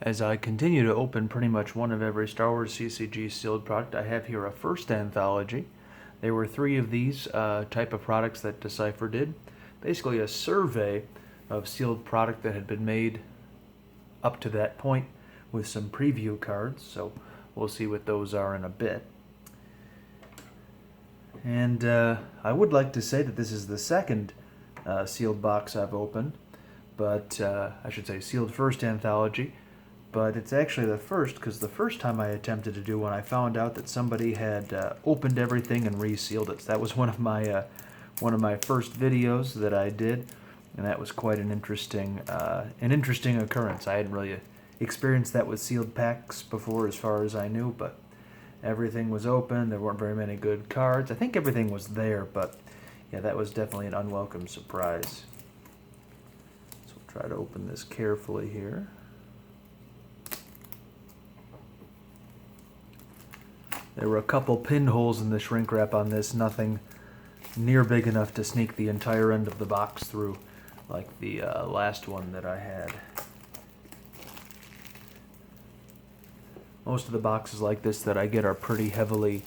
As I continue to open pretty much one of every Star Wars CCG sealed product, I have here a first anthology. There were 3 of these type of products that Decipher did. Basically a survey of sealed product that had been made up to that point with some preview cards, so we'll see what those are in a bit. And I would like to say that this is the second sealed box I've opened, but I should say sealed first anthology. But it's actually the first, because the first time I attempted to do one, I found out that somebody had opened everything and resealed it. So that was one of my first videos that I did, and that was quite an interesting occurrence. I hadn't really experienced that with sealed packs before, as far as I knew, but everything was open. There weren't very many good cards. I think everything was there, but yeah, that was definitely an unwelcome surprise. So we'll try to open this carefully here. There were a couple pinholes in the shrink wrap on this, nothing near big enough to sneak the entire end of the box through like the last one that I had. Most of the boxes like this that I get are pretty heavily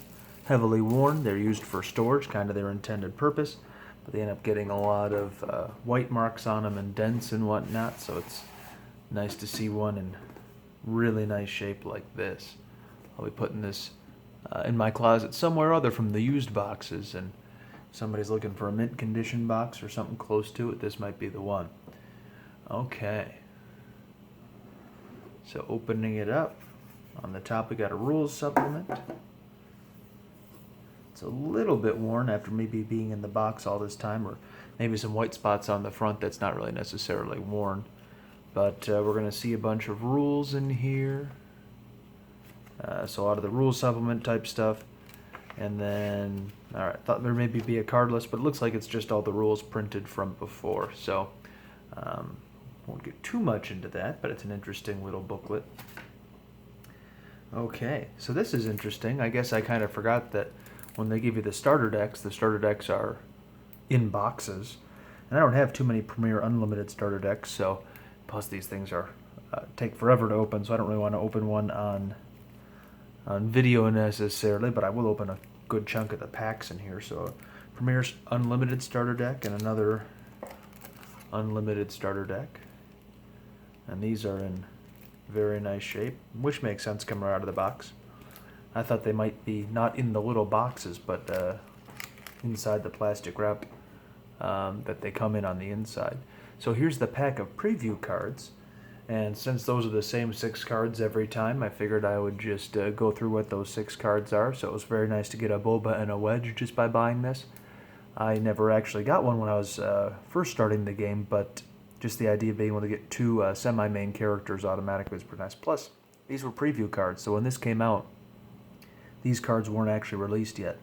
worn. They're used for storage, kind of their intended purpose, but they end up getting a lot of white marks on them and dents and whatnot, so it's nice to see one in really nice shape like this. I'll be putting this in my closet somewhere other from the used boxes, and if somebody's looking for a mint condition box or something close to it, this might be the one. Okay, so opening it up, on the top we got a rules supplement. It's a little bit worn after maybe being in the box all this time, or maybe some white spots on the front that's not really necessarily worn, but we're going to see a bunch of rules in here. So a lot of the rules supplement type stuff, and then alright, thought there maybe be a card list, but it looks like it's just all the rules printed from before, so won't get too much into that, but it's an interesting little booklet. Okay, so this is interesting. I guess I kind of forgot that when they give you the starter decks are in boxes, and I don't have too many Premier Unlimited starter decks, so plus these things are take forever to open, so I don't really want to open one on video necessarily, but I will open a good chunk of the packs in here. So a Premier Unlimited starter deck and another Unlimited starter deck, and these are in very nice shape, which makes sense coming out of the box. I thought they might be not in the little boxes, but inside the plastic wrap that they come in on the inside. So here's the pack of preview cards. And since those are the same 6 cards every time, I figured I would just go through what those 6 cards are. So it was very nice to get a Boba and a Wedge just by buying this. I never actually got one when I was first starting the game, but just the idea of being able to get 2 semi-main characters automatically was pretty nice. Plus, these were preview cards, so when this came out, these cards weren't actually released yet.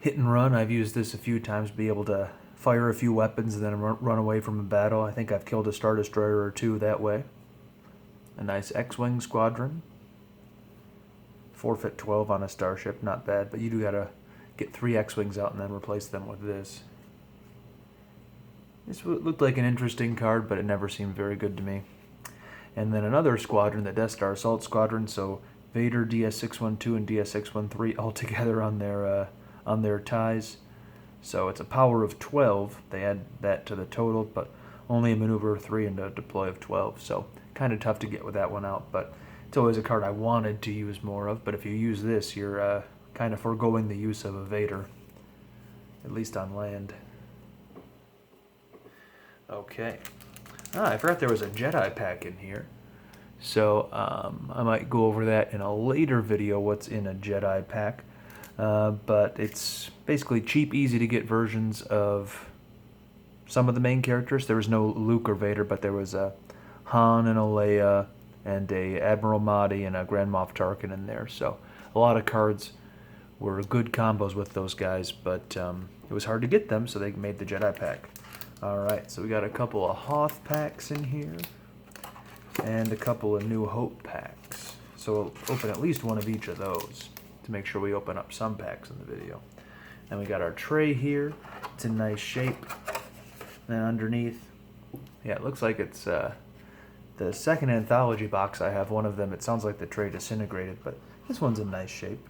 Hit and run, I've used this a few times to be able to fire a few weapons and then run away from a battle. I think I've killed a Star Destroyer or 2 that way. A nice X-Wing squadron. Forfeit 12 on a starship, not bad, but you do gotta get 3 X-Wings out and then replace them with this. This looked like an interesting card, but it never seemed very good to me. And then another squadron, the Death Star Assault Squadron, so Vader, DS612, and DS613 all together on their ties. So it's a power of 12. They add that to the total, but only a maneuver of 3 and a deploy of 12. So kind of tough to get with that one out, but it's always a card I wanted to use more of. But if you use this, you're kind of foregoing the use of a Vader, at least on land. Okay. I forgot there was a Jedi pack in here. So I might go over that in a later video, what's in a Jedi pack. But it's basically cheap, easy to get versions of some of the main characters. There was no Luke or Vader, but there was a Han and a Leia and a Admiral Mahdi and a Grand Moff Tarkin in there. So a lot of cards were good combos with those guys, but it was hard to get them, so they made the Jedi pack. Alright, so we got a couple of Hoth packs in here and a couple of New Hope packs. So we'll open at least one of each of those to make sure we open up some packs in the video. And we got our tray here. It's in nice shape. And then underneath, yeah, it looks like it's The second Anthology box I have, one of them, it sounds like the tray disintegrated, but this one's in nice shape.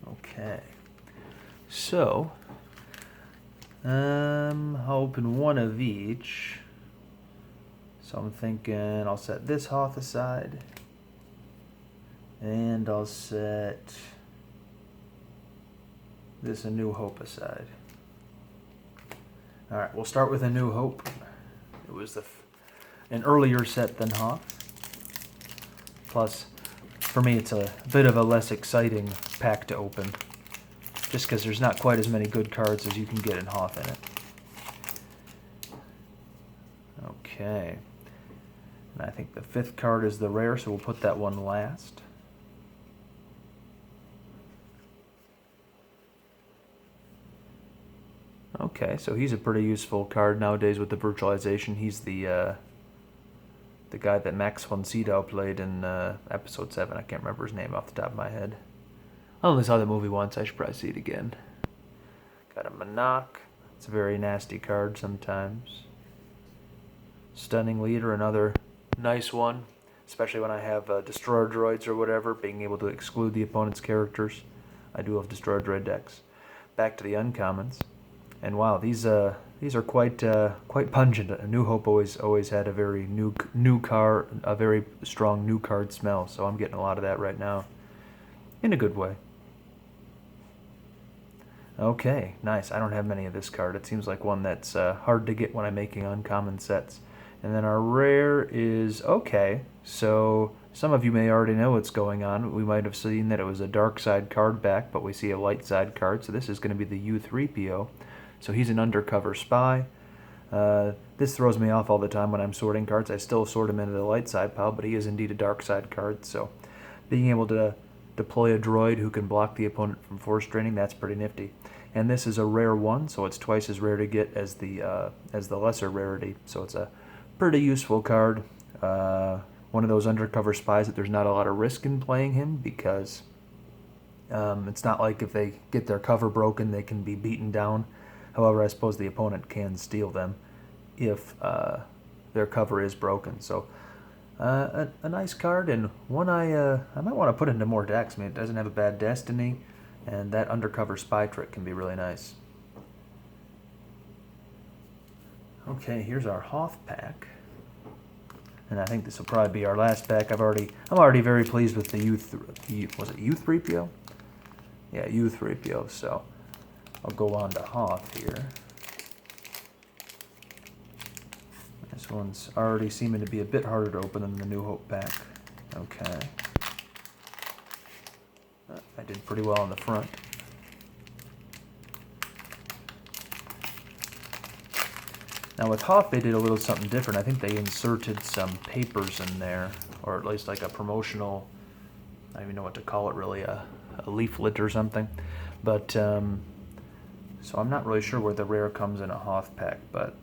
Okay. So, I'll open one of each. So I'm thinking I'll set this Hoth aside. And I'll set this A New Hope aside. Alright, we'll start with A New Hope. It was an earlier set than Hoth. Plus, for me, it's a bit of a less exciting pack to open. Just because there's not quite as many good cards as you can get in Hoth in it. Okay. And I think the 5th card is the rare, so we'll put that one last. Okay, so he's a pretty useful card nowadays with the virtualization. He's the guy that Max von Sydow played in episode 7. I can't remember his name off the top of my head. I only saw the movie once. I should probably see it again. Got a Monarch. It's a very nasty card sometimes. Stunning Leader, another nice one. Especially when I have Destroyer Droids or whatever, being able to exclude the opponent's characters. I do have Destroyer Droid decks. Back to the uncommons. And wow, these are quite pungent. A New Hope always had a very new card, a very strong new card smell. So I'm getting a lot of that right now, in a good way. Okay, nice. I don't have many of this card. It seems like one that's hard to get when I'm making uncommon sets. And then our rare is okay. So some of you may already know what's going on. We might have seen that it was a dark side card back, but we see a light side card. So this is going to be the U3PO. So he's an undercover spy. This throws me off all the time when I'm sorting cards. I still sort him into the light side pile, but he is indeed a dark side card. So being able to deploy a droid who can block the opponent from force draining, that's pretty nifty. And this is a rare one, so it's twice as rare to get as the lesser rarity. So it's a pretty useful card. One of those undercover spies that there's not a lot of risk in playing him, because it's not like if they get their cover broken, they can be beaten down. However, I suppose the opponent can steal them if their cover is broken. So a nice card, and one I might want to put into more decks. I mean, it doesn't have a bad destiny, and that undercover spy trick can be really nice. Okay, here's our Hoth pack. And I think this will probably be our last pack. I'm already very pleased with the was it U3PO? Yeah, U3PO. So I'll go on to Hoth here. This one's already seeming to be a bit harder to open than the New Hope pack. Okay. I did pretty well on the front. Now with Hoth, they did a little something different. I think they inserted some papers in there, or at least like a promotional, I don't even know what to call it really, a leaflet or something. But, so I'm not really sure where the rare comes in a Hoth pack, but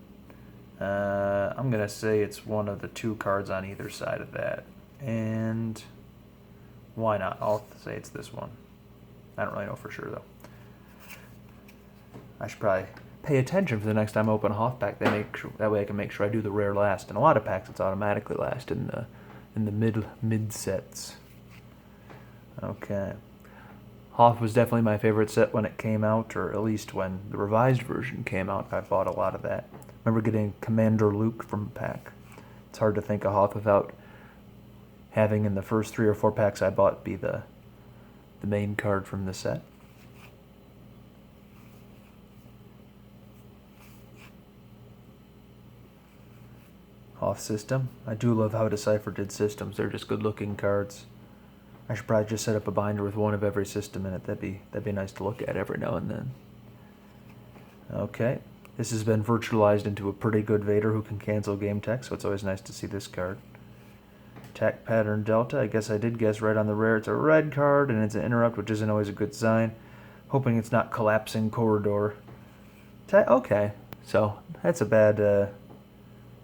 I'm going to say it's one of the 2 cards on either side of that. And why not? I'll say it's this one. I don't really know for sure, though. I should probably pay attention for the next time I open a Hoth pack. That way I can make sure I do the rare last. In a lot of packs, it's automatically last in the mid sets. Okay. Hoth was definitely my favorite set when it came out, or at least when the revised version came out. I bought a lot of that. I remember getting Commander Luke from a pack. It's hard to think of Hoth without having in the first 3 or 4 packs I bought be the main card from the set. Hoth system. I do love how Decipher did systems. They're just good looking cards. I should probably just set up a binder with one of every system in it. That'd be nice to look at every now and then. Okay. This has been virtualized into a pretty good Vader who can cancel game tech, so it's always nice to see this card. Attack Pattern Delta. I guess I did guess right on the rare. It's a red card, and it's an interrupt, which isn't always a good sign. Hoping it's not Collapsing Corridor. Okay. So, that's a bad...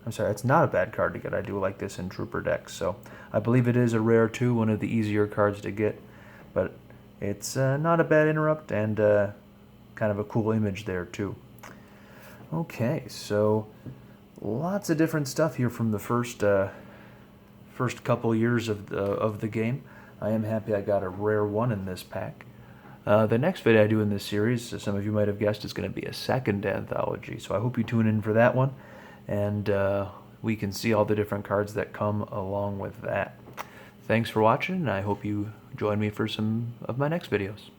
I'm sorry, it's not a bad card to get. I do like this in Trooper decks, so I believe it is a rare too, one of the easier cards to get, but it's not a bad interrupt, and kind of a cool image there too. Okay, so lots of different stuff here from the first couple years of the game. I am happy I got a rare one in this pack. The next video I do in this series, as some of you might have guessed, is going to be a second anthology. So I hope you tune in for that one, and we can see all the different cards that come along with that. Thanks for watching, and I hope you join me for some of my next videos.